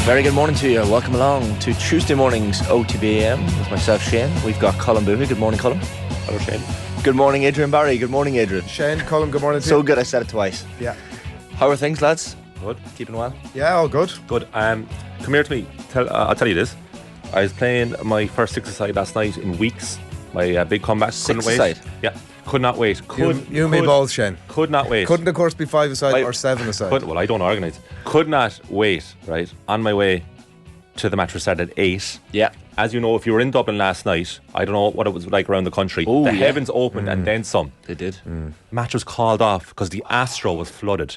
Very good morning to you. Welcome along to Tuesday morning's OTB AM with myself, Shane. We've got Colm Boohey. Good morning, Colm. Hello, Shane. Good morning, Adrian Barry. Good morning, Adrian. Shane, Colm, good morning to So you. good I said it twice. Yeah. How are things, lads? Good. Keeping well? Yeah, all good. Good. Come here to me. I'll tell you this. I was playing my first six-a-side last night in weeks. My big comeback. Couldn't wait. Six-a-side? Yeah. Could not wait. You and me both, Shane. Could not wait. Couldn't, of course, be 5-a-side or 7-a-side. Well, I don't organise. Could not wait, right? On my way to the match was started at 8. Yeah. As you know, if you were in Dublin last night, I don't know what it was like around the country. Oh, the yeah. heavens opened and then some. They did. Match was called off because the Astro was flooded.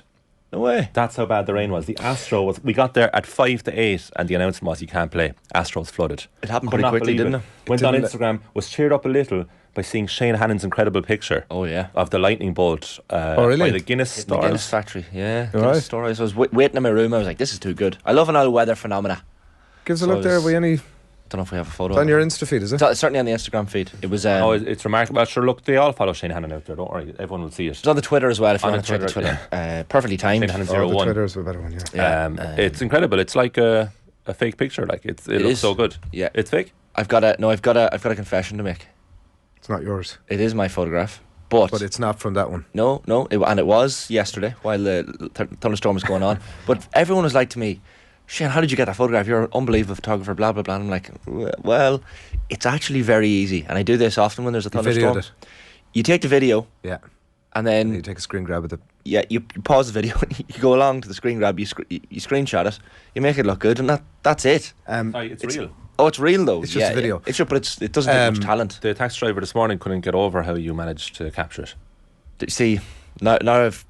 No way. That's how bad the rain was. The Astro was. We got there at 5 to 8, and the announcement was you can't play. Astro's flooded. It happened Could pretty not quickly, believe didn't it? Went on Instagram, was cheered up a little by seeing Shane Hannon's incredible picture. Oh, yeah. Of the lightning bolt really? by the Guinness The stores. Guinness factory, yeah. All Guinness right. store. So I was waiting in my room. I was like, this is too good. I love an old weather phenomena. Give us a So look there. it's- We any? Don't know if we have a photo. It's on of your it. Insta feed, is it? It's certainly on the Instagram feed. It was. Oh, it's remarkable. Well, sure, look, they all follow Shane Hannon out there. Don't worry, everyone will see it. It's on the Twitter as well if you On want to check the Twitter, Twitter. Perfectly timed. Shane Hannon Oh, the 01. Twitter is a better one, yeah. Yeah. It's incredible. It's like a fake picture. Like it looks is. so good. Yeah. It's fake. I've got a confession to make. It's not yours. It is my photograph, but But it's not from that one. no, and it was yesterday while the thunderstorm was going on. But everyone was like to me, Shane, how did you get that photograph? You're an unbelievable photographer, blah, blah, blah. And I'm like, well, it's actually very easy. And I do this often when there's a You thunderstorm. videoed it. You take the video Yeah. and And you then, take a screen grab of it. yeah, you pause the video, you go along to the screen grab, you screenshot it, you make it look good, and that's it. It's real. Oh, it's real though. It's just a video. It's but it doesn't take much talent. The taxi driver this morning couldn't get over how you managed to capture it. See, now I've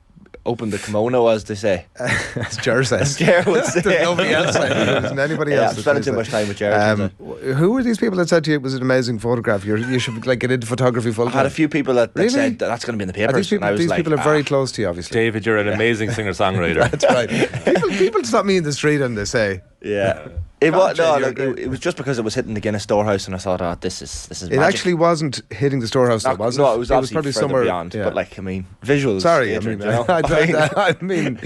opened the kimono, as they say. As Ger says. Ger would say. There's nobody else saying it. There isn't anybody Yeah, else. I'm that spending says too much that. time with Jared. Who were these people that said to you it was an amazing photograph? You should like get into photography full I time. had a few people that Really? said that's going to be in the papers. These people, and I was these like, people are very close to you, obviously. David, you're an amazing singer-songwriter. That's right. People stop me in the street and they say, yeah. It was Jay, no, you're like, great. it was just because it was hitting the Guinness storehouse, and I thought, oh, this is it magic. actually wasn't hitting the storehouse, though, was it? No, it was obviously probably further somewhere beyond. yeah. But like, I mean, visuals. Sorry, Adrian, I you know? I mean,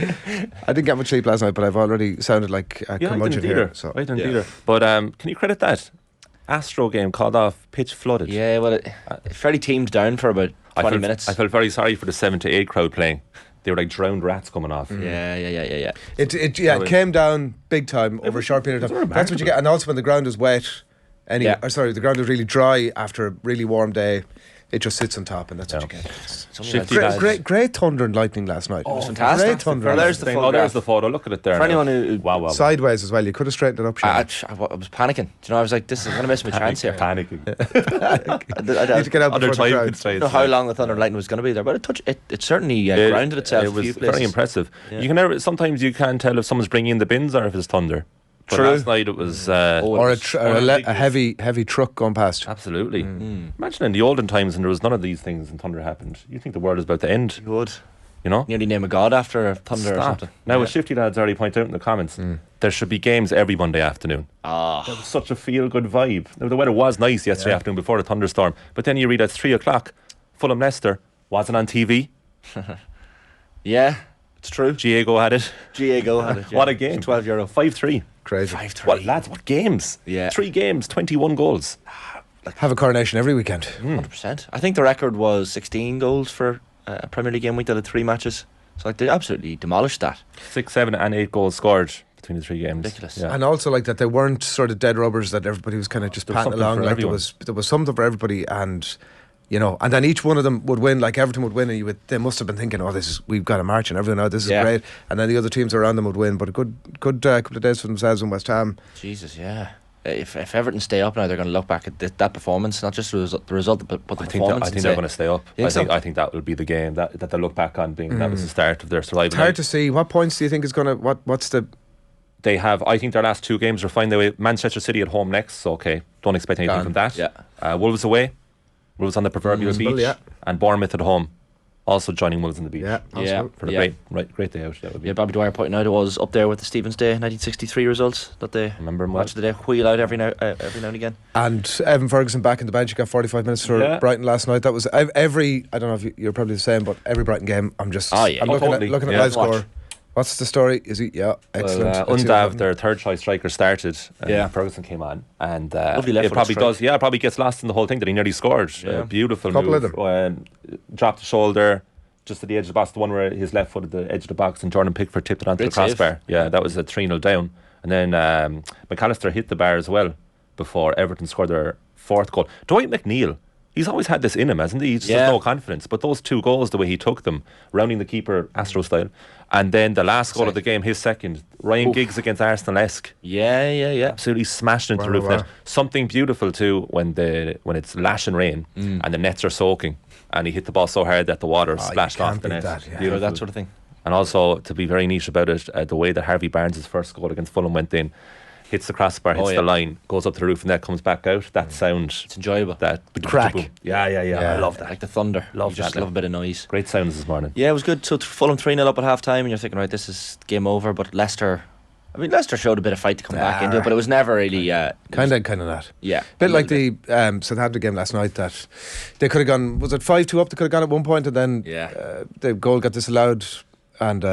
I didn't get much sleep last night, but I've already sounded like a I curmudgeon didn't either. here. So. I didn't Yeah. either. But can you credit that? Astro game called off, pitch flooded. Yeah, well, it fairly teamed down for about 20 minutes. I felt very sorry for the 7 to 8 crowd playing. They were like drowned rats coming off. Yeah. It came down big time over a short period of time. That's what you get. And also when the ground is wet, Yeah. the ground is really dry after a really warm day, it just sits on top, and that's what you get. It's only Shifty like- lads. Great thunder and lightning last night. It was fantastic. Great thunder. Well, there's the Thing. photograph. Oh, there's the photo. Look at it there. For now. anyone who- wow. Sideways as well. You could have straightened it up. I Shane. was panicking. Do you know, I was like, this is going to miss my chance here. Panicking. I You need to get out Other before the time crowd. could say don't know how long the thunder and lightning was going to be there, but it certainly grounded itself. It a was few places. very impressive. Yeah. You can never. Sometimes you can't tell if someone's bringing in the bins or if it's thunder. But True. last night it was. Or or a heavy truck going past. Absolutely. Imagine in the olden times when there was none of these things and thunder happened. You think the world is about to end. You would You know. nearly name a god after a thunder or Stop. something. Now, as Shifty lads already point out in the comments, there should be games every Monday afternoon. Ah, That was such a feel-good vibe. Now, the weather was nice yesterday afternoon before the thunderstorm, but then you read at 3 o'clock, Fulham Leicester wasn't on TV. yeah, it's true. Diego had it. Diego had it. Yeah. What a game! €12. 5-3. Crazy. 5-3. What lads? What games? Yeah. 3 games, 21 goals. Have a coronation every weekend. 100%. I think the record was 16 goals for a Premier League game week that had 3 matches. So like, they absolutely demolished that. 6, 7, and 8 goals scored between the 3 games. Ridiculous. Yeah. And also like that they weren't sort of dead rubbers that everybody was kind of just There was patting something along. for Like everyone. there was something for everybody, and you know, and then each one of them would win. Like Everton would win, and they must have been thinking, oh, we've got a march and everyone, this is Yeah. great. And then the other teams around them would win, but a good couple of days for themselves in West Ham. Jesus, yeah. If Everton stay up now, they're going to look back at that performance, not just the result, but the I think performance. they're going to stay up. You think so? I think that will be the game that they'll look back on being that was the start of their survival. It's hard to see. What points do you think is going to? What's the? They have. I think their last 2 games are fine. They way Manchester City at home next. So okay, don't expect anything Gone. from that. Yeah. Wolves away. Wolves on the proverbial beach. yeah. And Bournemouth at home. Also joining Wolves on the beach. Yeah, Yeah. For the great day out. That would be. Yeah, Bobby Dwyer pointing out it was up there with the Stevens Day 1963 results that they Remember 'em well. match of the day wheel out every now and again. And Evan Ferguson back in the bench. He got 45 minutes for Yeah. Brighton last night. That was every. I don't know if you're probably the same, but every Brighton game, I'm just. Oh, yeah. I'm Oh, looking totally. at Yeah. live score. Watch. What's the story? Is he? Yeah, excellent. Well, Let's see what Undav, happened. their third choice striker, started. Yeah. Ferguson came on, and Lovely left it foot probably strike. does. Yeah, it probably gets lost in the whole thing that he nearly scored. Yeah. Beautiful Couple move. of them. Dropped the shoulder just at the edge of the box. The one where his left foot at the edge of the box, and Jordan Pickford tipped it onto Great the crossbar. save. Yeah, that was a 3-0 down. And then McAllister hit the bar as well before Everton scored their fourth goal. Dwight McNeil. He's always had this in him, hasn't he? He just has no confidence. But those 2 goals, the way he took them, rounding the keeper, Astro style, and then the last goal of the game, his second, Ryan Giggs against Arsenal-esque. Yeah. Absolutely smashed into the roof wow. net. Something beautiful too when it's lashing rain and the nets are soaking, and he hit the ball so hard that the water splashed you off can't the beat net. that, yeah. Beautiful. That sort of thing. And also, to be very niche about it, the way that Harvey Barnes' first goal against Fulham went in, hits the crossbar, hits the line, goes up to the roof, and then comes back out. That sound, It's enjoyable. that Crack. Yeah. I love that. Like the thunder. Love You just that, love a bit of noise. Great sounds this morning. Yeah, it was good. So Fulham 3-0 up at half time, and you're thinking, right, this is game over. But Leicester showed a bit of fight to come back into it, but it was never really. Kind of not. Yeah. Bit like the Southampton game last night, that they could have gone. Was it 5-2 up? They could have gone at one point, and then the goal got disallowed, and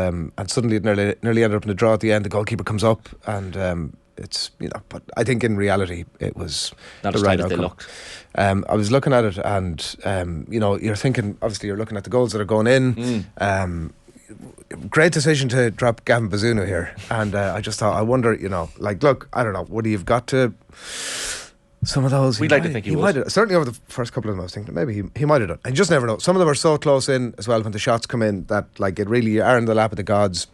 suddenly it nearly ended up in a draw at the end. The goalkeeper comes up, and it's But I think in reality it was Not the as right tight as they outcome. looked. I was looking at it, and you're thinking. Obviously, you're looking at the goals that are going in. Great decision to drop Gavin Bazunu here, and I just thought, I wonder, look, I don't know, would he have got to some of those? We'd like to think he would. Certainly over the first couple of them I was thinking maybe he might have done. And you just never know. Some of them are so close in as well when the shots come in that it really are in the lap of the gods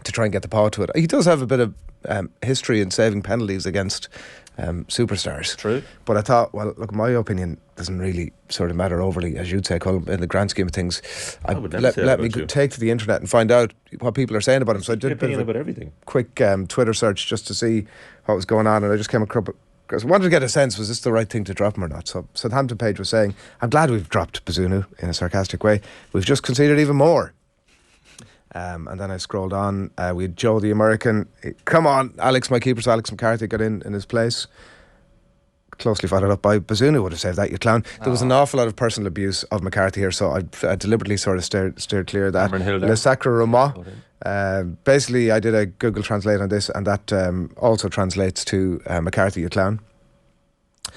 to try and get the paw to it. He does have a bit of history in saving penalties against superstars. True. But I thought, well, look, my opinion doesn't really sort of matter overly, as you'd say, Colm, in the grand scheme of things. I would never let say that me about you. take to the internet and find out what people are saying about him. So I did a bit Opinion of about a everything. quick Twitter search just to see what was going on, and I just came across, because I wanted to get a sense, was this the right thing to drop him or not? So Southampton page was saying, I'm glad we've dropped Bazunu, in a sarcastic way. We've just conceded even more. And then I scrolled on. We had Joe the American. Come on, Alex, my keeper, so Alex McCarthy got in his place. Closely followed up by Bazunu, would have saved that, you clown. There was an awful lot of personal abuse of McCarthy here, so I deliberately sort of steered clear of that. Le Sacre Roma. Basically, I did a Google Translate on this, and that also translates to McCarthy, you clown.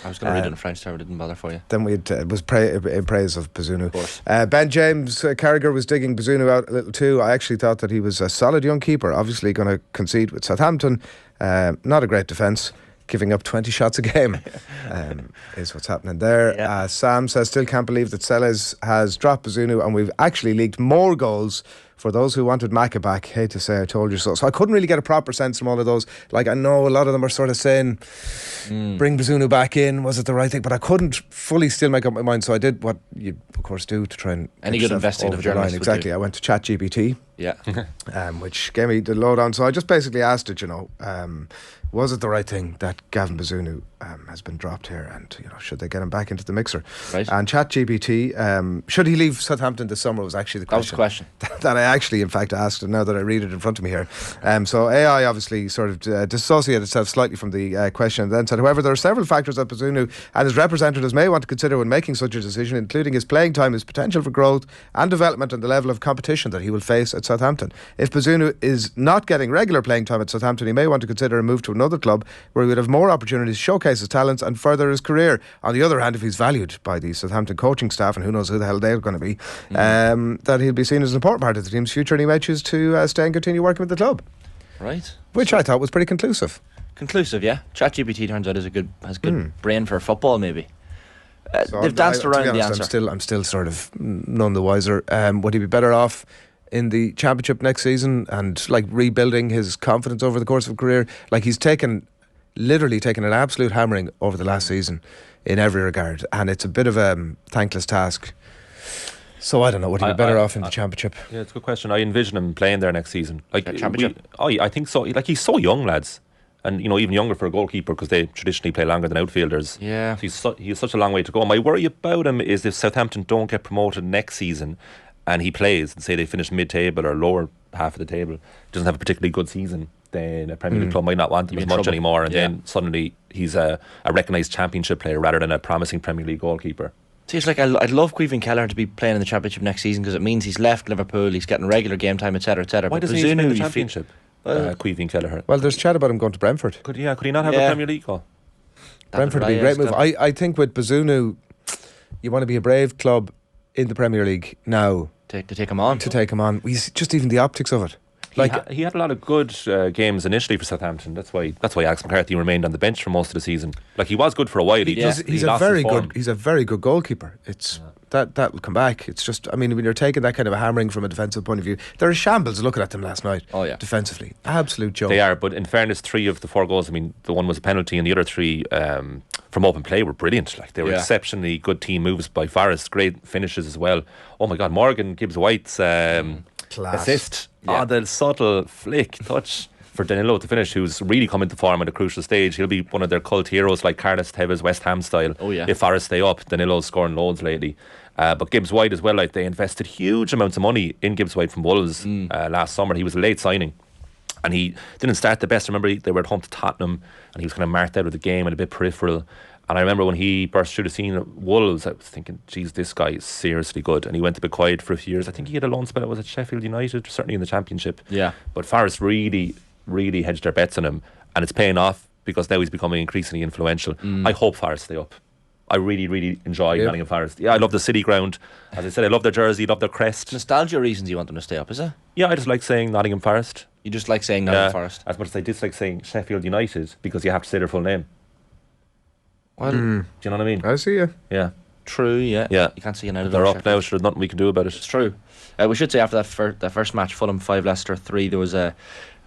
I was going to read it in French there, but didn't bother for you. Then it was in praise of Bazunu. Of course. Ben James Carragher was digging Bazunu out a little too. I actually thought that he was a solid young keeper. Obviously going to concede with Southampton. Not a great defence. Giving up 20 shots a game is what's happening there. Yeah. Sam says, still can't believe that Sellers has dropped Bazunu, and we've actually leaked more goals. For those who wanted Macca back, hate to say I told you so. So I couldn't really get a proper sense from all of those. Like, I know a lot of them are sort of saying, bring Bazunu back in, was it the right thing? But I couldn't fully still make up my mind. So I did what you, of course, do to try and Any get good yourself investigative over the line. journalist would Exactly. do. I went to ChatGPT. Yeah. Which gave me the lowdown. So I just basically asked it, was it the right thing that Gavin Bazunu has been dropped here, and should they get him back into the mixer? Right. And ChatGPT, should he leave Southampton this summer was actually the That was question. the question. That I actually, in fact, asked, and now that I read it in front of me here. So AI obviously sort of dissociated itself slightly from the question, and then said, however, there are several factors that Bazunu and his representatives may want to consider when making such a decision, including his playing time, his potential for growth and development, and the level of competition that he will face at Southampton. If Bazunu is not getting regular playing time at Southampton, he may want to consider a move to another club where he would have more opportunities to showcase his talents and further his career. On the other hand, if he's valued by the Southampton coaching staff, and who knows who the hell they're going to be, that he'll be seen as an important part of the team's future, and he may choose to stay and continue working with the club. Right. Which I thought was pretty conclusive. Conclusive, yeah. ChatGPT turns out has a good brain for football, maybe. So They've danced to be around the honest, answer. I'm still sort of none the wiser. Would he be better off in the championship next season and rebuilding his confidence over the course of a career? Like, he's literally taken an absolute hammering over the last season in every regard, and it's a bit of a thankless task. So I don't know, would he be better off in the championship? Yeah, it's a good question. I envision him playing there next season. Championship? I think so. He's so young, lads. And, even younger for a goalkeeper, because they traditionally play longer than outfielders. Yeah. So he has such a long way to go. My worry about him is if Southampton don't get promoted next season and he plays, and say they finish mid-table or lower half of the table, doesn't have a particularly good season, then a Premier League club might not want him as much anymore, and then suddenly he's a recognised championship player rather than a promising Premier League goalkeeper. See, it's like I'd love Caoimhín Kelleher to be playing in the Championship next season because it means he's left Liverpool, he's getting regular game time, etc., etc. Why doesn't he play in the Championship? Caoimhín Kelleher. Well, there's chat about him going to Brentford. Could he not have a Premier League goal? Brentford would be a great move. I think with Bazunu, you want to be a brave club in the Premier League now. To take him on. He's just even the optics of it. He had a lot of good games initially for Southampton. That's why Alex McCarthy remained on the bench for most of the season. Like, he was good for a while. He's a very good goalkeeper. That will come back. It's just, I mean, when you're taking that kind of a hammering from a defensive point of view, they're a shambles looking at them last night. Oh yeah, defensively, absolute joke. They are, but in fairness, 3 of the 4 goals, I mean, the one was a penalty, and the other 3 from open play were brilliant. Like, they were exceptionally good team moves by Forrest. Great finishes as well. Oh my God, Morgan Gibbs-White's assist. Yeah. The subtle flick touch for Danilo to finish, who's really come into form at a crucial stage. He'll be one of their cult heroes, like Carlos Tevez, West Ham style. Oh yeah. If Forest stay up, Danilo's scoring loads lately. But Gibbs-White as well, like, they invested huge amounts of money in Gibbs-White from Wolves last summer. He was a late signing, and he didn't start the best. Remember, they were at home to Tottenham, and he was kind of marked out of the game and a bit peripheral. And I remember when he burst through the scene at Wolves, I was thinking, geez, this guy is seriously good. And he went a bit quiet for a few years. I think he had a loan spell, was at Sheffield United, certainly in the Championship. Yeah. But Forest really hedged their bets on him, and it's paying off because now he's becoming increasingly influential. I hope Forest stay up. I really enjoy Nottingham Forest. Yeah, I love the City ground. As I said, I love their jersey, love their crest. Nostalgia reasons you want them to stay up, is it? Yeah, I just like saying Nottingham Forest. You just like saying Nottingham Forest? As much as I dislike saying Sheffield United, because you have to say their full name. Well, do you know what I mean? I see you. Yeah. True, yeah. Yeah. You can't see United. They're up now, so there's nothing we can do about it. It's true. We should say after that first match, Fulham 5, Leicester 3, there was a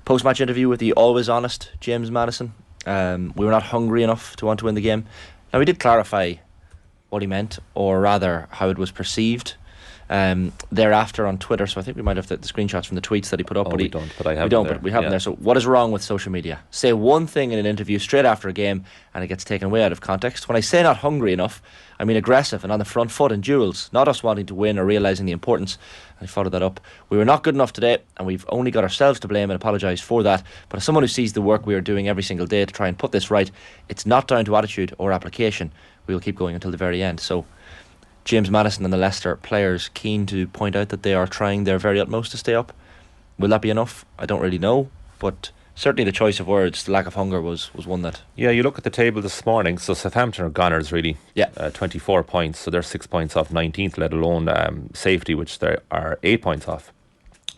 post-match interview with the always honest James Maddison. We were not hungry enough to want to win the game. Now, we did clarify what he meant, or rather how it was perceived thereafter on Twitter. So I think we might have the screenshots from the tweets that he put up. We don't, but I have. We don't, but we have them there. So what is wrong with social media? Say one thing in an interview straight after a game and it gets taken away out of context. When I say not hungry enough, I mean aggressive and on the front foot in duels, not us wanting to win or realising the importance. I followed that up. We were not good enough today, and we've only got ourselves to blame, and apologise for that. But as someone who sees the work we are doing every single day to try and put this right, it's not down to attitude or application. We will keep going until the very end. So James Maddison and the Leicester players keen to point out that they are trying their very utmost to stay up. Will that be enough? I don't really know, but certainly the choice of words, the lack of hunger was one that... Yeah, you look at the table this morning, so Southampton are goners really. Yeah. 24 points, so they're 6 points off 19th, let alone safety, which they are 8 points off.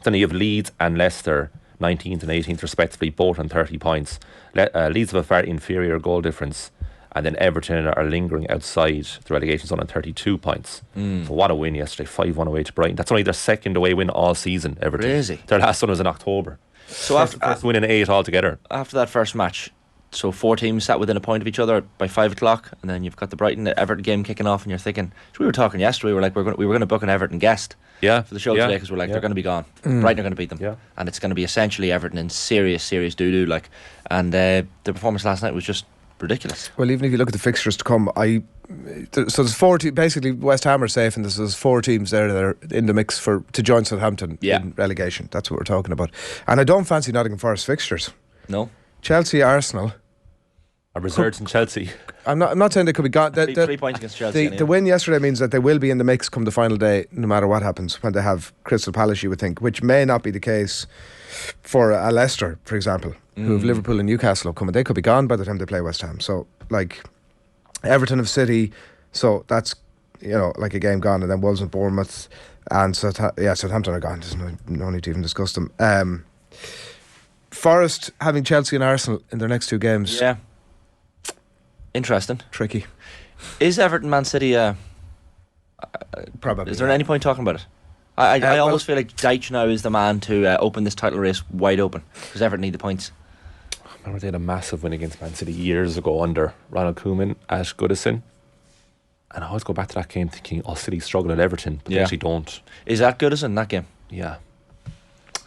Then you have Leeds and Leicester, 19th and 18th respectively, both on 30 points. Leeds have a far inferior goal difference, and then Everton are lingering outside the relegation zone on 32 points. So what a win yesterday, 5-1 away to Brighton. That's only their second away win all season, Everton. Crazy. Their last one was in October. So first win in 8 altogether. After that first match, so 4 teams sat within a point of each other by 5 o'clock, and then you've got the Brighton Everton game kicking off, and you're thinking, so we were talking yesterday, we were like, we were going to book an Everton guest for the show today, because we're like, they're going to be gone. Brighton are going to beat them, and it's going to be essentially Everton in serious doo-doo, like. And the performance last night was just ridiculous. Well, even if you look at the fixtures to come, so there's 4 basically West Ham are safe, and there's 4 teams there that are in the mix to join Southampton in relegation. That's what we're talking about. And I don't fancy Nottingham Forest fixtures. No. Chelsea, Arsenal are reserves in Chelsea. I'm not saying they could be gone. 3 points against Chelsea. The win yesterday means that they will be in the mix come the final day, no matter what happens, when they have Crystal Palace, you would think, which may not be the case for a Leicester, for example, who have Liverpool and Newcastle upcoming. They could be gone by the time they play West Ham. So, like, Everton of City, so that's, like a game gone, and then Wolves and Bournemouth, and Southampton are gone. There's no need to even discuss them. Forest having Chelsea and Arsenal in their next 2 games. Yeah. Interesting. Tricky. Is Everton Man City probably? Is there any point talking about it? I almost feel like Deitch now is the man to open this title race wide open, because Everton need the points. I remember they had a massive win against Man City years ago under Ronald Koeman at Goodison, and I always go back to that game thinking, City struggle at Everton, but they actually don't. Is that Goodison, that game? Yeah.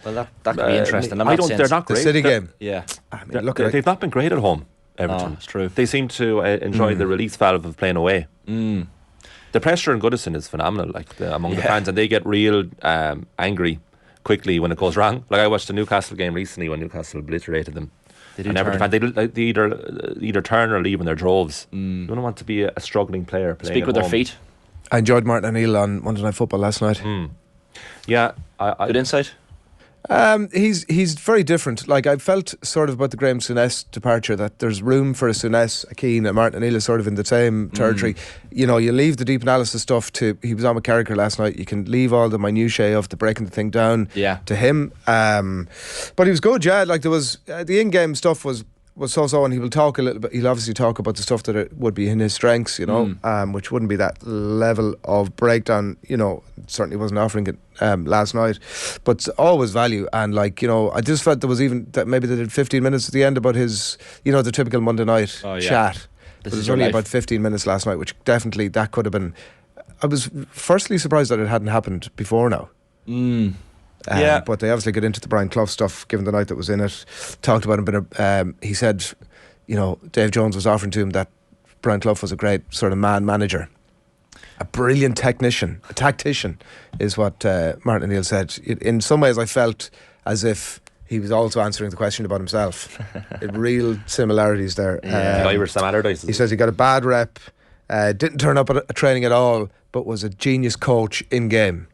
Well, that could be interesting. They're not great. The City game. Yeah. I mean, they've not been great at home, Everton. It's true. They seem to enjoy the release valve of playing away. The pressure in Goodison is phenomenal, like among the fans, and they get real angry quickly when it goes wrong. Like, I watched the Newcastle game recently when Newcastle obliterated them. And Everton fans, they either turn or leave in their droves. You don't want to be a struggling player playing Speak at with home. their feet. I enjoyed Martin O'Neill on Monday Night Football last night. Yeah, Good insight. He's very different. Like, I felt sort of about the Graham Souness departure that there's room for a Souness, a Keane, and Martin O'Neill is sort of in the same territory. You know, you leave the deep analysis stuff to, he was on with Carragher last night, you can leave all the minutiae of the breaking the thing down to him. But he was good, yeah. Like, there was the in-game stuff was so, and he will talk a little bit. He'll obviously talk about the stuff that it would be in his strengths, you know, which wouldn't be that level of breakdown. You know, certainly wasn't offering it last night, but always value. And, like, you know, I just felt there was even that maybe they did 15 minutes at the end about his, you know, the typical Monday night chat. But it was only about 15 minutes last night, which definitely that could have been. I was firstly surprised that it hadn't happened before now. But they obviously got into the Brian Clough stuff given the night that was in it. Talked about him, he said, you know, Dave Jones was offering to him that Brian Clough was a great sort of man manager, a brilliant technician, a tactician, is what Martin O'Neill said. In some ways I felt as if he was also answering the question about himself. Real similarities there. Irish Sam Allardyce. He says he got a bad rep, didn't turn up at a training at all, but was a genius coach in game.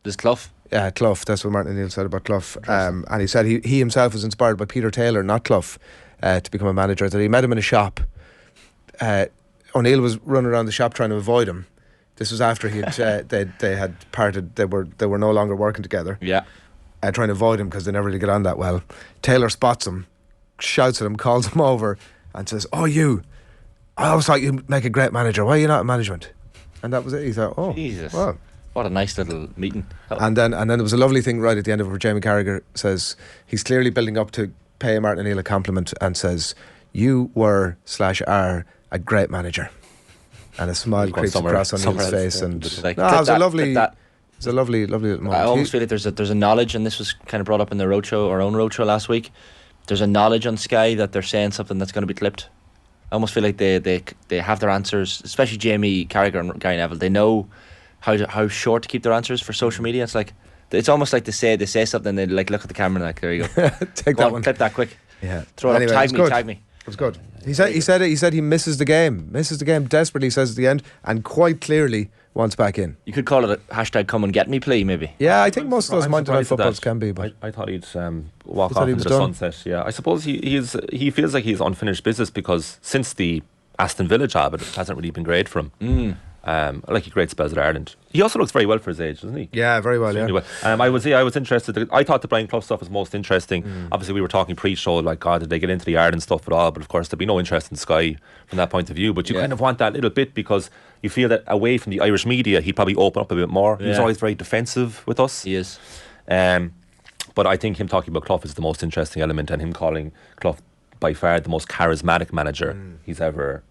This Clough? Yeah, Clough. That's what Martin O'Neill said about Clough. And he said he himself was inspired by Peter Taylor, not Clough, to become a manager. That he met him in a shop. O'Neill was running around the shop trying to avoid him. This was after he had they had parted. They were no longer working together. Yeah, trying to avoid him because they never really get on that well. Taylor spots him, shouts at him, calls him over, and says, "Oh, you! I always thought you'd make a great manager. Why are you not in management?" And that was it. He thought, "Oh, Jesus, wow. What a nice little meeting." And then there was a lovely thing right at the end of it where Jamie Carragher says he's clearly building up to pay Martin O'Neill a compliment and says, "You were /are a great manager," and a smile creeps across O'Neill's face. And it was a lovely little moment. I almost feel like there's a knowledge, and this was kind of brought up in the roadshow, our own roadshow last week. There's a knowledge on Sky that they're saying something that's going to be clipped. I almost feel like they have their answers, especially Jamie Carragher and Gary Neville. They know how short to keep their answers for social media. It's almost like they say something and they like look at the camera and like, there you go. Take that one. Clip that quick. Yeah. Throw it up, tag me. It was good. He said he misses the game desperately, he says at the end, and quite clearly wants back in. You could call it a hashtag come and get me play, maybe. Yeah, I think most of those Monday Night Footballs can be, but I thought he'd walk off into the sunset. Yeah, I suppose he feels like he's unfinished business because since the Aston Villa job, it hasn't really been great for him. Like he great spells at Ireland. He also looks very well for his age, doesn't he? Yeah, very well. Yeah. I was interested. I thought the Brian Clough stuff was most interesting. Obviously, we were talking pre-show, like, God, did they get into the Ireland stuff at all? But of course, there'd be no interest in Sky from that point of view. But you kind of want that little bit because you feel that away from the Irish media, he'd probably open up a bit more. He was always very defensive with us. He is. But I think him talking about Clough is the most interesting element, and him calling Clough by far the most charismatic manager he's ever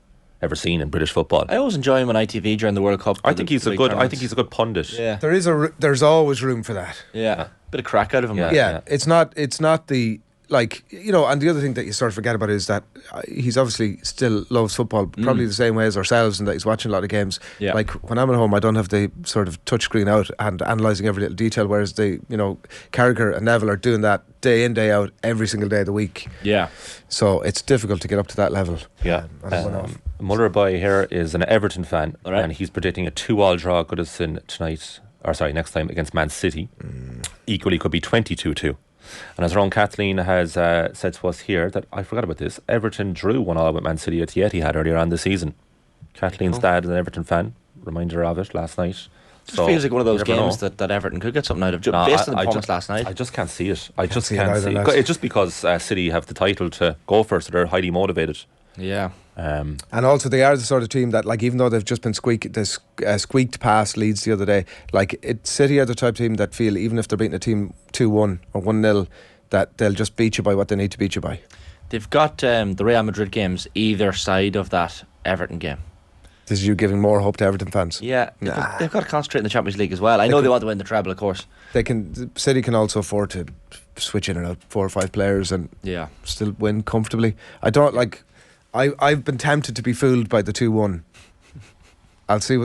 seen in British football. I always enjoy him on ITV during the World Cup. I think he's a good pundit. Yeah, there's always room for that. Yeah, bit of crack out of him. Yeah. It's not the, like, you know. And the other thing that you sort of forget about is that he's obviously still loves football, probably the same way as ourselves, and that he's watching a lot of games. Yeah. Like when I'm at home, I don't have the sort of touch screen out and analysing every little detail, whereas Carragher and Neville are doing that day in, day out, every single day of the week. Yeah. So it's difficult to get up to that level. Yeah. Muller Boy here is an Everton fan, and he's predicting a 2-2 draw at Goodison next time against Man City. Equally could be 22-2. And as our own Kathleen has said to us here, that I forgot about this, Everton drew 1-1 with Man City at the Etihad earlier on this season. Kathleen's dad is an Everton fan, reminder of it last night. It feels like one of those games that Everton could get something out of, based on the performance last night. I just can't see it. I just can't see it. It's just because City have the title to go for, so they're highly motivated. Yeah. And also they are the sort of team that, like, even though they've just been squeaked past Leeds the other day, like, City are the type of team that feel even if they're beating a team 2-1 or 1-0, that they'll just beat you by what they need to beat you by. They've got the Real Madrid games either side of that Everton game. This is you giving more hope to Everton fans? Yeah, they've got to concentrate in the Champions League as well. I know they want to win the treble, of course. City can also afford to switch in and out 4 or 5 players and still win comfortably. I've been tempted to be fooled by the 2-1. Let's see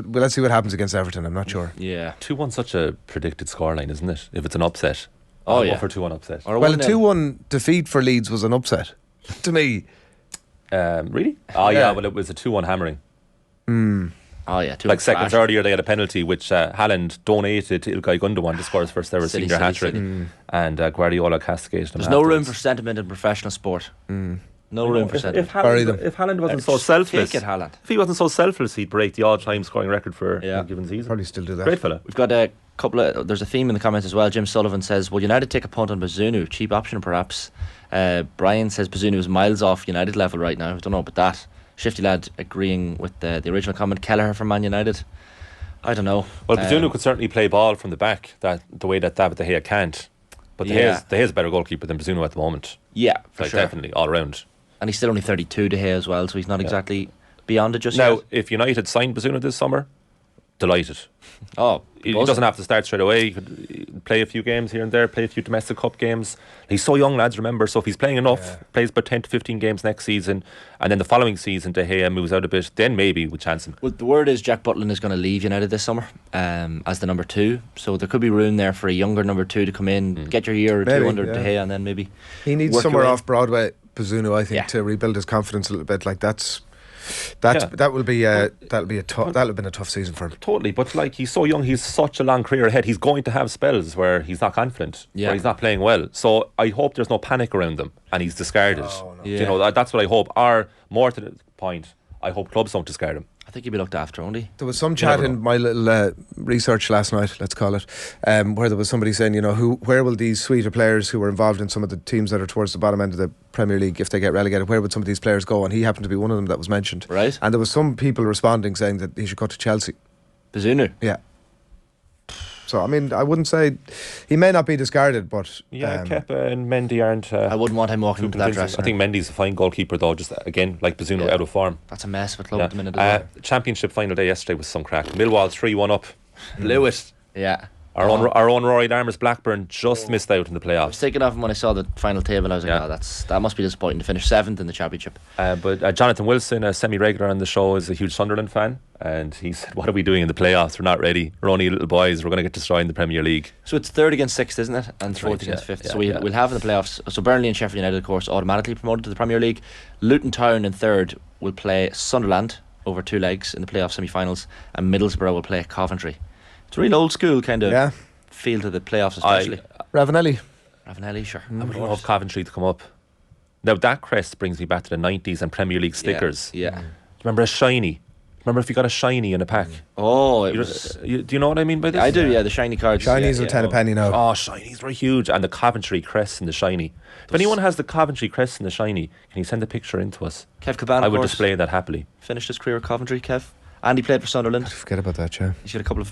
what happens against Everton. I'm not sure. Yeah, 2-1 such a predicted scoreline, isn't it? If it's an upset, for 2-1 upset. Well, a 2-1 defeat for Leeds was an upset to me. Really? Oh yeah, well, it was a 2-1 hammering. Oh yeah, two like seconds flash. earlier they had a penalty which Haaland donated to Ilkay Gundogan to score his first ever senior hat-trick, and Guardiola castigated him. There's no room for sentiment in professional sport. No room for sentiment. If Haaland wasn't so selfless, Kick it, Haaland. if he wasn't so selfless, he'd break the all-time scoring record for a given season. Probably still do that. Great fella. We've got a couple of. There's a theme in the comments as well. Jim Sullivan says, "Will United take a punt on Bazunu? Cheap option, perhaps." Brian says Bazunu is miles off United level right now. I don't know about that. Shifty lad agreeing with the original comment. Kelleher from Man United. I don't know. Well, Bazunu could certainly play ball from the back, the way that David De Gea can't. But De Gea's a better goalkeeper than Bazunu at the moment. Yeah, for like, sure. definitely all round. And he's still only 32 De Gea as well, so he's not exactly beyond it just now, yet. if United signed Bazunu this summer, delighted. Oh, He doesn't have to start straight away. He could play a few games here and there, play a few domestic cup games. He's so young, lads, remember. So if he's playing enough, plays about 10 to 15 games next season, and then the following season De Gea moves out a bit, then maybe we'll chance him. Well, the word is Jack Butland is going to leave United this summer as the number 2. So there could be room there for a younger number 2 to come in, get your year or two under De Gea, and then maybe he needs somewhere off Broadway, Bazunu, I think, to rebuild his confidence a little bit. Like that will be that'll have been a tough season for him. Totally, but like he's so young, he's such a long career ahead. He's going to have spells where he's not confident, where he's not playing well. So I hope there's no panic around him and he's discarded. Oh, no. You know, that's what I hope. Or more to the point, I hope clubs don't discard him. I think he'll be looked after, won't he? There was some chat in my little research last night, let's call it, where there was somebody saying, you know, where will these suite of players who are involved in some of the teams that are towards the bottom end of the Premier League, if they get relegated, where would some of these players go? And he happened to be one of them that was mentioned. Right. And there was some people responding saying that he should go to Chelsea. Bazunu? Yeah. So, I mean, I wouldn't say he may not be discarded, but Kepa and Mendy aren't. I wouldn't want him walking into that dressing room. I think Mendy's a fine goalkeeper, though. Just again, like Bazunu, out of form. That's a mess of a club at the minute. As well. Championship final day yesterday was some crack. Millwall 3-1 up. Blew it. Yeah. Our own Rory Darmer's Blackburn just missed out in the playoffs. I was taken off him when I saw the final table. I was like, that must be disappointing to finish 7th in the championship. But Jonathan Wilson, a semi-regular on the show, is a huge Sunderland fan, and he said, "What are we doing in the playoffs? We're not ready. We're only little boys. We're going to get destroyed in the Premier League." So it's 3rd against 6th, isn't it? And 4th against 5th. So we'll have in the playoffs. So Burnley and Sheffield United, of course, automatically promoted to the Premier League. Luton Town in 3rd will play Sunderland over 2 legs in the playoff semi-finals, and Middlesbrough will play Coventry. It's a real old school kind of feel to the playoffs, especially. Ravanelli, sure. I would love Coventry to come up. Now that crest brings me back to the 90s and Premier League stickers. Yeah. Remember a shiny? Remember if you got a shiny in a pack? Oh, do you know what I mean by this? I do, the shiny cards. Shinies are 10 a penny now. Oh, shinies were huge. And the Coventry crest in the shiny. If anyone has the Coventry crest in the shiny, can you send a picture in to us? Kev Caban, I would display that happily. Finished his career at Coventry, Kev. And he played for Sunderland. Forget about that, yeah. He's got a couple of...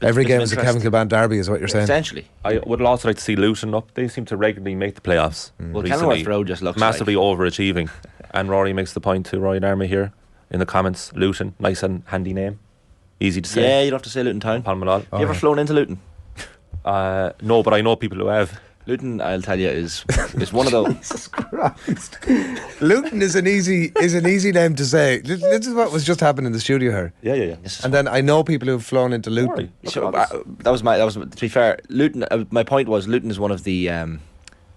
Every game is a Kevin Kilban derby, is what you're saying. Essentially. I would also like to see Luton up. They seem to regularly make the playoffs. Well, Kenilworth Road just looks massively overachieving. And Rory makes the point to Roy Darmy here in the comments. Luton, nice and handy name. Easy to say. Yeah, you don't have to say Luton Town. Palmalol. You ever flown into Luton? No, but I know people who have. Luton, I'll tell you, is one of those. Jesus Christ. Luton is an easy name to say. This is what was just happening in the studio here. Yeah. And then I know people who've flown into Luton. So, that was to be fair, Luton. My point was Luton is one of the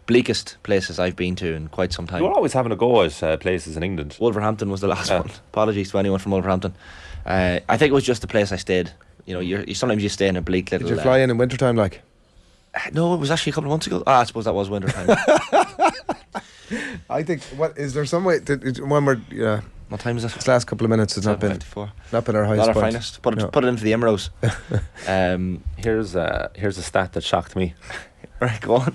bleakest places I've been to in quite some time. You're always having a go at places in England. Wolverhampton was the last one. Apologies to anyone from Wolverhampton. I think it was just the place I stayed. You know, sometimes you stay in a bleak little. Did you fly in wintertime like? No, it was actually a couple of months ago. I suppose that was winter time. I think, is there some way when we're what time is it? This last couple of minutes has not been our highest not our point. finest. Put it into the Emeralds. Here's a stat that shocked me. Right, go on.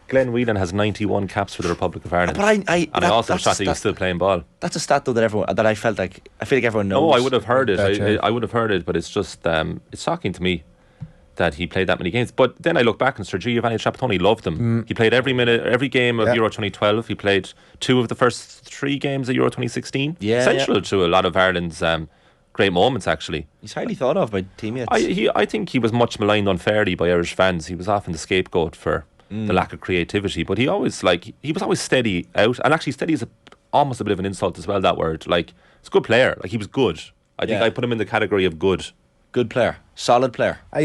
Glenn Whelan has 91 caps for the Republic of Ireland. But I also was shocked that he was still playing ball. That's a stat though that I feel like everyone knows. No, I would have heard it. I would have heard it, but it's just it's shocking to me that he played that many games. But then I look back and Sir Giovanni Trapattoni loved him. He played every game of Euro 2012. He played 2 of the first 3 games of Euro 2016. Essential to a lot of Ireland's great moments, actually. He's highly thought of by teammates. I think he was much maligned unfairly by Irish fans. He was often the scapegoat for the lack of creativity, but he was always steady out, and actually steady is almost a bit of an insult as well, that word. Like, he's a good player. Like, he was good. I think I put him in the category of good. Good player, solid player. I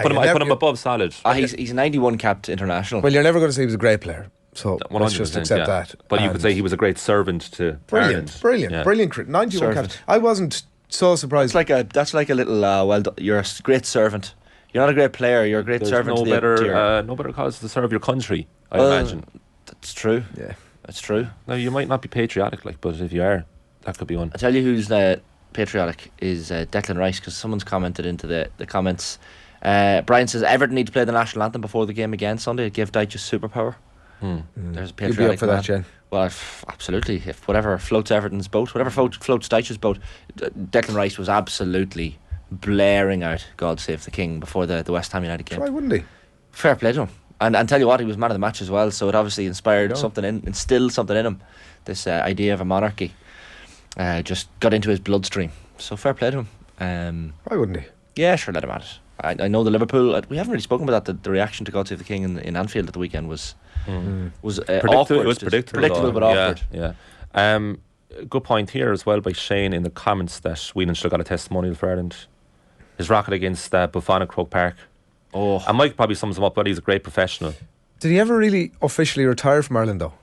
put him above solid. He's a 91 capped international. Well, you're never going to say he was a great player, so let's just accept that. But you could say he was a great servant to Ireland. Brilliant. 91 caps. I wasn't so surprised. That's like a little. You're a great servant. You're not a great player. You're a great servant. No to the no better cause to serve your country. I imagine. That's true. Yeah, that's true. Now you might not be patriotic, but if you are, that could be one. I tell you who's patriotic is Declan Rice, because someone's commented into the comments. Brian says Everton need to play the national anthem before the game again Sunday. Give Dyche superpower. There's a patriotic You'd be up for man. that, Jen? Well, absolutely. If whatever floats Everton's boat, whatever floats Dyche's boat, Declan Rice was absolutely blaring out "God Save the King" before the West Ham United game. Why wouldn't he? Fair play to him. And tell you what, he was man of the match as well. So it obviously instilled something in him. This idea of a monarchy just got into his bloodstream. So fair play to him. Why wouldn't he? Yeah, sure, let him at it. I know the Liverpool. We haven't really spoken about that. The reaction to "God Save the King" in Anfield at the weekend was awkward. It was predictable, but awkward. Yeah. Good point here as well by Shane in the comments that Whelan should have got a testimonial for Ireland. His rocket against Buffon at Croke Park. Oh, and Mike probably sums him up, but he's a great professional. Did he ever really officially retire from Ireland though?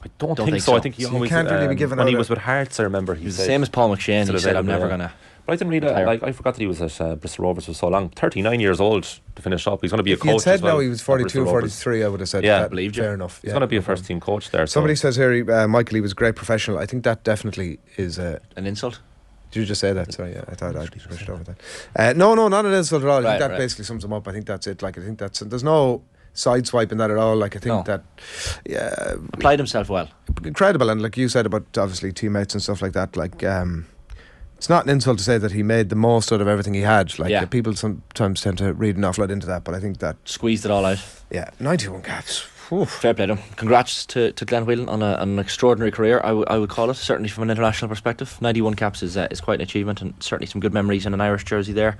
I don't think so. I think he always can't really be given when out he was with Hearts. I remember he was the same as Paul McShane. He said, "I'm never gonna." But I didn't read it. I forgot that he was at Bristol Rovers for so long. 39 years old to finish up. He's going to be a coach. If he had said no, he was 42, 43, I would have said I believed you. Fair enough. He's going to be a first team coach there. Somebody says here, Michael, he was a great professional. I think that definitely is an insult. Did you just say that? Sorry, I thought I'd pushed over that. No, not an insult at all. I think that basically sums him up. I think that's it. Like, I think there's no sideswiping that at all. Like, I think that applied himself well, incredible. And like you said about obviously teammates and stuff like that, like it's not an insult to say that he made the most out of everything he had. Like people sometimes tend to read an awful lot into that, but I think that squeezed it all out. Yeah, 91 caps. Oof. Fair play to him. Congrats to Glenn Whelan on an extraordinary career. I would call it, certainly from an international perspective. 91 caps is quite an achievement, and certainly some good memories in an Irish jersey there.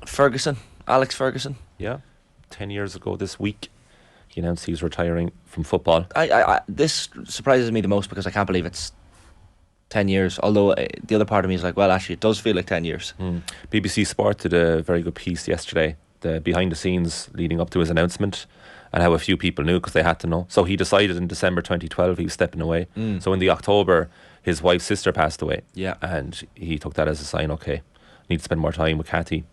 Ferguson, Alex Ferguson. Yeah, 10 years ago this week he announced he's retiring from football. This surprises me the most because I can't believe it's 10 years, although the other part of me is like, well, actually it does feel like 10 years. BBC Sport did a very good piece yesterday, the behind the scenes leading up to his announcement, and how a few people knew because they had to know. So he decided in December 2012 he was stepping away. So in the October his wife's sister passed away, and he took that as a sign, okay, need to spend more time with Cathy,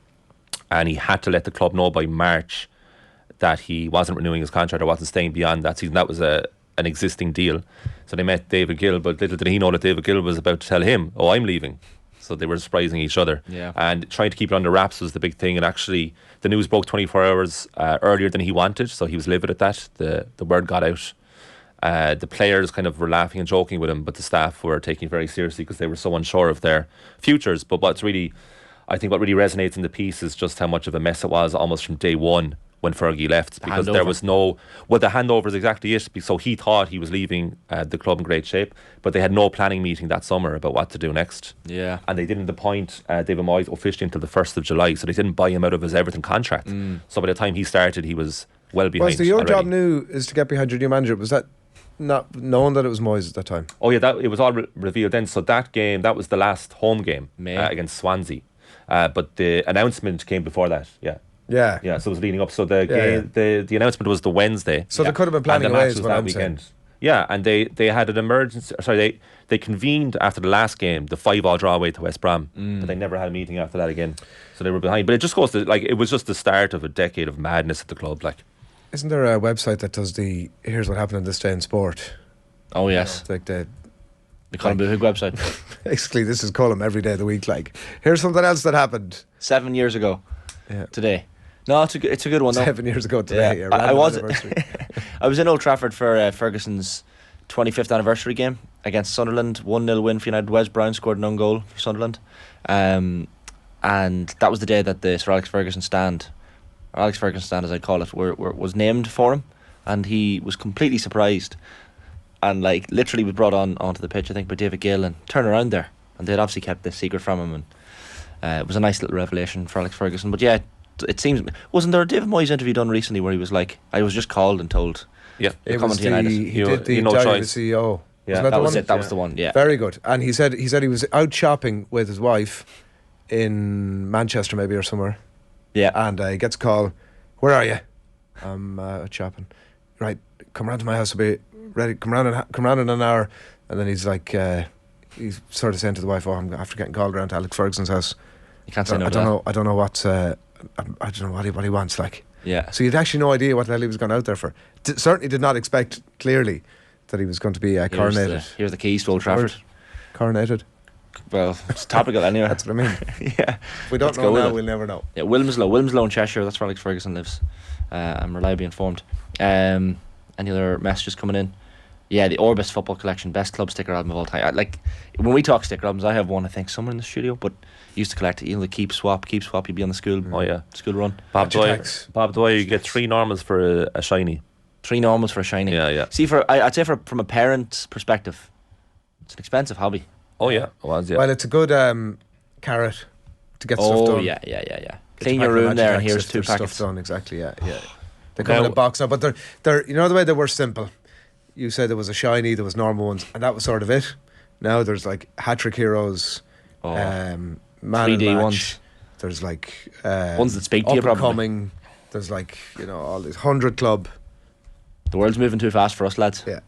and he had to let the club know by March that he wasn't renewing his contract or wasn't staying beyond that season. That was an existing deal. So they met David Gill, but little did he know that David Gill was about to tell him, oh, I'm leaving. So they were surprising each other. And trying to keep it under wraps was the big thing. And actually, the news broke 24 hours earlier than he wanted, so he was livid at that. The word got out. The players kind of were laughing and joking with him, but the staff were taking it very seriously because they were so unsure of their futures. But I think what really resonates in the piece is just how much of a mess it was almost from day one when Fergie left, because there was the handover is exactly it. So he thought he was leaving the club in great shape, but they had no planning meeting that summer about what to do next. And they didn't appoint David Moyes officially until the 1st of July, so they didn't buy him out of his Everton contract. So by the time he started, he was well behind. Your job now is to get behind your new manager. Was that not knowing that it was Moyes at that time? Oh yeah, it was all revealed then. So that game, that was the last home game against Swansea, but the announcement came before that. Yeah, so it was leading up. So the announcement was the Wednesday. So they could have been planning away as well. Weekend. Yeah, and they had an emergency. Sorry, they convened after the last game, the 5-5 draw away to West Brom, but they never had a meeting after that again. So they were behind. But it just goes to it was just the start of a decade of madness at the club. Isn't there a website that does here's what happened on this day in sport? Oh yes, it's like the Colm Big website. Basically, this is Colm every day of the week. Like, here's something else that happened 7 years ago. Today. No, it's a good one though. 7 years ago today. Yeah. I was in Old Trafford for Ferguson's 25th anniversary game against Sunderland. 1-0 win for United. Wes Brown scored an own goal for Sunderland, and that was the day that the Sir Alex Ferguson stand, as I call it, was named for him, and he was completely surprised, and literally was brought onto the pitch, I think, by David Gill, and turned around there, and they'd obviously kept this secret from him, and it was a nice little revelation for Alex Ferguson. But yeah, it seems, wasn't there a David Moyes interview done recently where he was like, I was just called and told, it was he did the diary of the CEO. That was it. That was the one. Yeah, very good. And he said he was out shopping with his wife in Manchester maybe or somewhere. Yeah, and he gets a call. Where are you? I'm out shopping. Right, come round to my house. I'll be ready. Come round in an hour. And then he's like, he's sort of saying to the wife, after getting called around to Alex Ferguson's house, You can't say no I to don't that. know. I don't know what. I don't know what he wants. Like, Yeah. so you'd actually no idea what the hell he was going out there for. Certainly did not expect clearly that he was going to be coronated. Here's the keys to Old Trafford. Coronated. Well, it's topical anyway. That's what I mean. Yeah. If we don't Let's know go with now, it. we'll never know. Yeah, Wilmslow in Cheshire. That's where Alex Ferguson lives. I'm reliably informed. Any other messages coming in? Yeah, the Orbis Football Collection, best club sticker album of all time. Like when we talk sticker albums, I have one I think somewhere in the studio, but used to collect it. You know, the keep swap. You'd be on the school. Oh yeah, school run. Bob Tax. Dwyer, you get 3 normals for a shiny. 3 normals for a shiny. Yeah. See, I'd say from a parent's perspective, it's an expensive hobby. Oh yeah, it was, yeah. Well, it's a good carrot to get stuff done. Yeah. Get Clean your your room there, and Magitax here's if 2 there's packets. Stuff done, exactly. Yeah. They come in a box now, but they're you know the way they were simple. You said there was a shiny, there was normal ones, and that was sort of it. Now there's like hat-trick heroes, man 3D and match. ones. There's like Ones that speak to you, up and probably. coming. There's like all these 100 Club. The world's moving too fast for us, lads. Yeah.